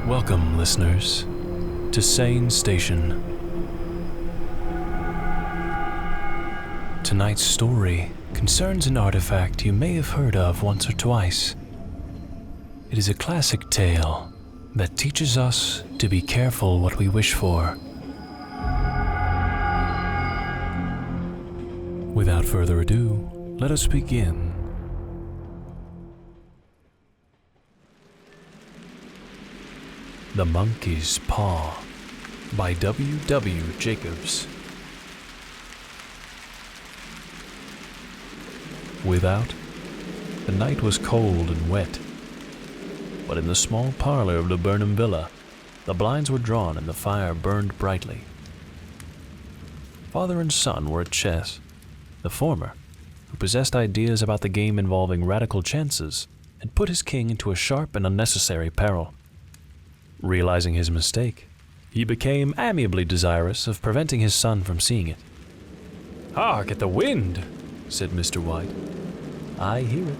Welcome, listeners, to SANESTATION. Tonight's story concerns an artifact you may have heard of once or twice. It is a classic tale that teaches us to be careful what we wish for. Without further ado, let us begin. The Monkey's Paw by W. Jacobs. Without, the night was cold and wet, but in the small parlor of the Burnham Villa, the blinds were drawn and the fire burned brightly. Father and son were at chess. The former, who possessed ideas about the game involving radical chances, had put his king into a sharp and unnecessary peril. Realizing his mistake, he became amiably desirous of preventing his son from seeing it. "Hark at the wind," said Mr. White. "I hear it,"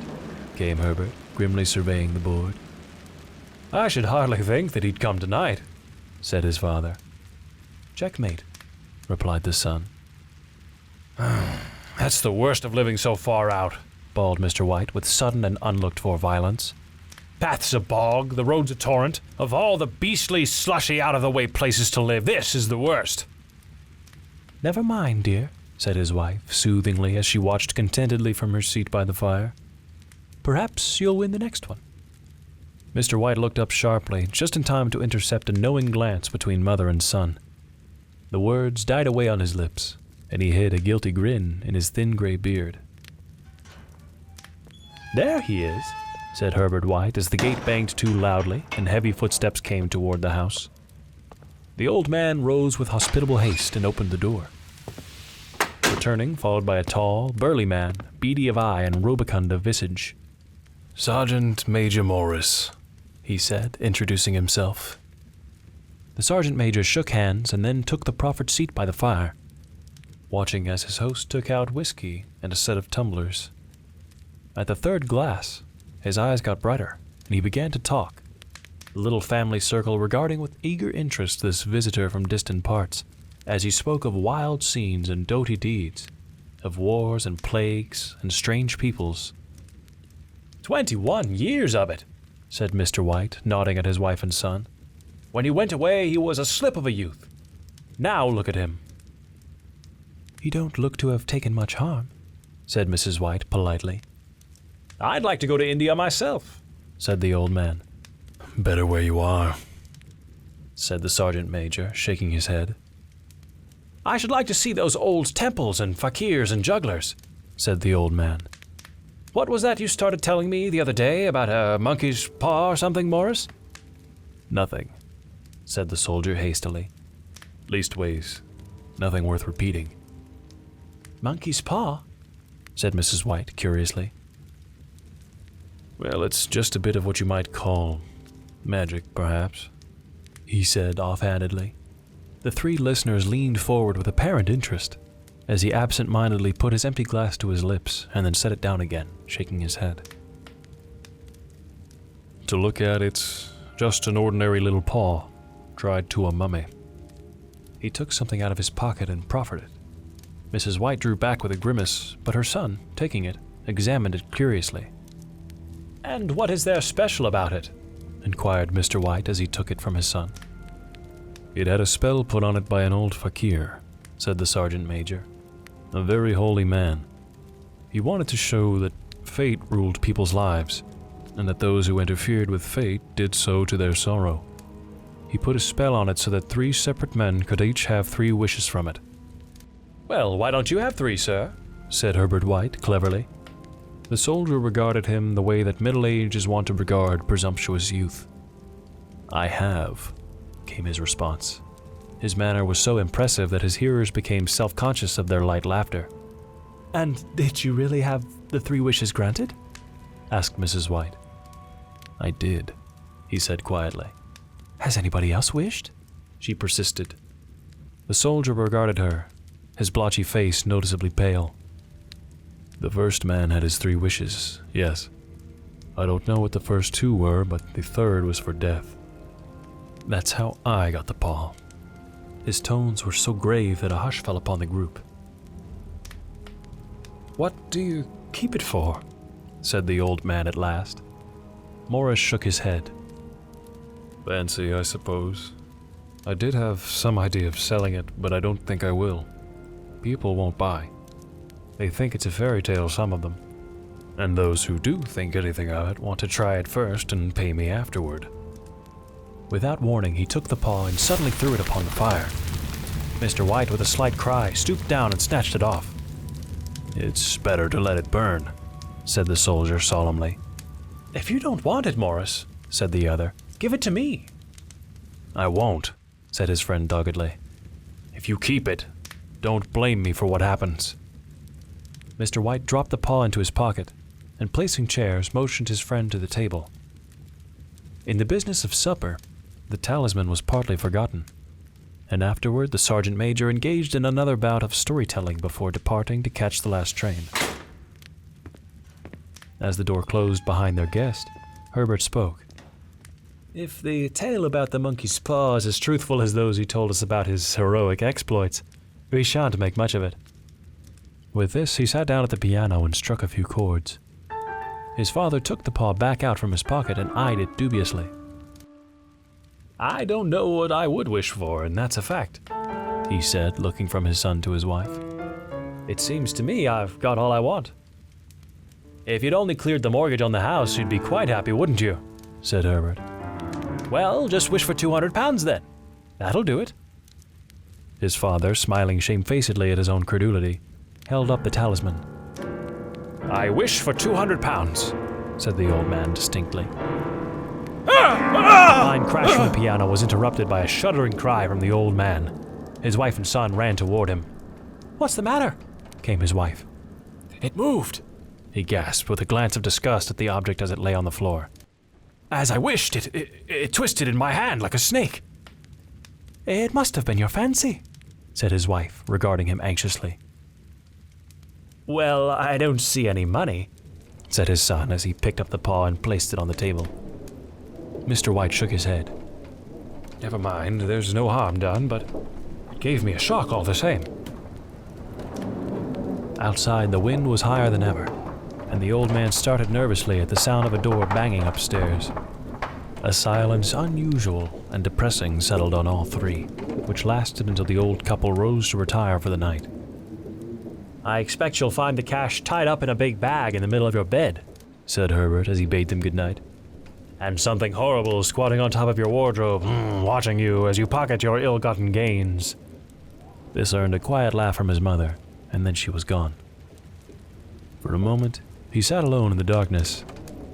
came Herbert, grimly surveying the board. "I should hardly think that he'd come tonight," said his father. "Checkmate," replied the son. "That's the worst of living so far out," bawled Mr. White with sudden and unlooked-for violence. "Path's a bog, the road's a torrent. Of all the beastly, slushy, out-of-the-way places to live, this is the worst." "Never mind, dear," said his wife, soothingly as she watched contentedly from her seat by the fire. "Perhaps you'll win the next one." Mr. White looked up sharply, just in time to intercept a knowing glance between mother and son. The words died away on his lips, and he hid a guilty grin in his thin gray beard. "There he is," said Herbert White as the gate banged too loudly and heavy footsteps came toward the house. The old man rose with hospitable haste and opened the door. Returning, followed by a tall, burly man, beady of eye and rubicund of visage. "Sergeant Major Morris," he said, introducing himself. The sergeant major shook hands and then took the proffered seat by the fire, watching as his host took out whiskey and a set of tumblers. At the third glass, his eyes got brighter, and he began to talk, the little family circle regarding with eager interest this visitor from distant parts, as he spoke of wild scenes and doughty deeds, of wars and plagues and strange peoples. 21 years of it," said Mr. White, nodding at his wife and son. "When he went away, he was a slip of a youth. Now look at him." "He don't look to have taken much harm," said Mrs. White politely. "I'd like to go to India myself," said the old man. "Better where you are," said the sergeant major, shaking his head. "I should like to see those old temples and fakirs and jugglers," said the old man. "What was that you started telling me the other day about a monkey's paw or something, Morris?" "Nothing," said the soldier hastily. "Leastways, nothing worth repeating." "Monkey's paw?" said Mrs. White curiously. "Well, it's just a bit of what you might call magic, perhaps," he said offhandedly. The three listeners leaned forward with apparent interest, as he absent-mindedly put his empty glass to his lips and then set it down again, shaking his head. "To look at, it's just an ordinary little paw, tied to a mummy." He took something out of his pocket and proffered it. Mrs. White drew back with a grimace, but her son, taking it, examined it curiously. "And what is there special about it?" inquired Mr. White as he took it from his son. "It had a spell put on it by an old fakir," said the sergeant major. "A very holy man. He wanted to show that fate ruled people's lives, and that those who interfered with fate did so to their sorrow. He put a spell on it so that 3 separate men could each have 3 wishes from it." "Well, why don't you have 3, sir?" said Herbert White cleverly. The soldier regarded him the way that middle age is wont to regard presumptuous youth. "I have," came his response. His manner was so impressive that his hearers became self-conscious of their light laughter. "And did you really have the 3 wishes granted?" asked Mrs. White. "I did," he said quietly. "Has anybody else wished?" she persisted. The soldier regarded her, his blotchy face noticeably pale. "The first man had his 3 wishes, yes. I don't know what the first 2 were, but the third was for death." That's how I got the paw." His tones were so grave that a hush fell upon the group. "What do you keep it for?" said the old man at last. Morris shook his head. "Fancy, I suppose. I did have some idea of selling it, but I don't think I will. People won't buy. They think it's a fairy tale, some of them. And those who do think anything of it want to try it first and pay me afterward." Without warning, he took the paw and suddenly threw it upon the fire. Mr. White, with a slight cry, stooped down and snatched it off. "It's better to let it burn," said the soldier solemnly. "If you don't want it, Morris," said the other, "give it to me." "I won't," said his friend doggedly. "If you keep it, don't blame me for what happens." Mr. White dropped the paw into his pocket, and placing chairs, motioned his friend to the table. In the business of supper, the talisman was partly forgotten, and afterward the sergeant major engaged in another bout of storytelling before departing to catch the last train. As the door closed behind their guest, Herbert spoke. "If the tale about the monkey's paw is as truthful as those he told us about his heroic exploits, we shan't make much of it." With this, he sat down at the piano and struck a few chords. His father took the paw back out from his pocket and eyed it dubiously. "I don't know what I would wish for, and that's a fact," he said, looking from his son to his wife. "It seems to me I've got all I want." "If you'd only cleared the mortgage on the house, you'd be quite happy, wouldn't you?" said Herbert. "Well, just wish for £200 then. That'll do it." His father, smiling shamefacedly at his own credulity, held up the talisman. "I wish for £200, said the old man distinctly. The fine crash from the piano was interrupted by a shuddering cry from the old man. His wife and son ran toward him. "What's the matter?" came his wife. "It moved," he gasped, with a glance of disgust at the object as it lay on the floor. "As I wished, it twisted in my hand like a snake." "It must have been your fancy," said his wife, regarding him anxiously. "Well, I don't see any money," said his son as he picked up the paw and placed it on the table. Mr. White shook his head. "Never mind, there's no harm done, but it gave me a shock all the same." Outside, the wind was higher than ever, and the old man started nervously at the sound of a door banging upstairs. A silence unusual and depressing settled on all three, which lasted until the old couple rose to retire for the night. "I expect you'll find the cash tied up in a big bag in the middle of your bed," said Herbert as he bade them good night. "And something horrible squatting on top of your wardrobe, watching you as you pocket your ill-gotten gains." This earned a quiet laugh from his mother, and then she was gone. For a moment, he sat alone in the darkness,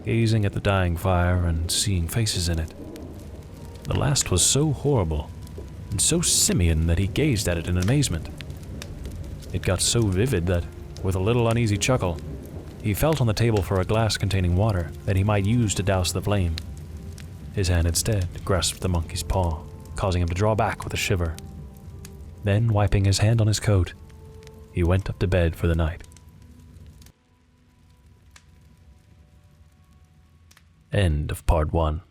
gazing at the dying fire and seeing faces in it. The last was so horrible and so simian that he gazed at it in amazement. It got so vivid that, with a little uneasy chuckle, he felt on the table for a glass containing water that he might use to douse the flame. His hand instead grasped the monkey's paw, causing him to draw back with a shiver. Then, wiping his hand on his coat, he went up to bed for the night. End of part 1.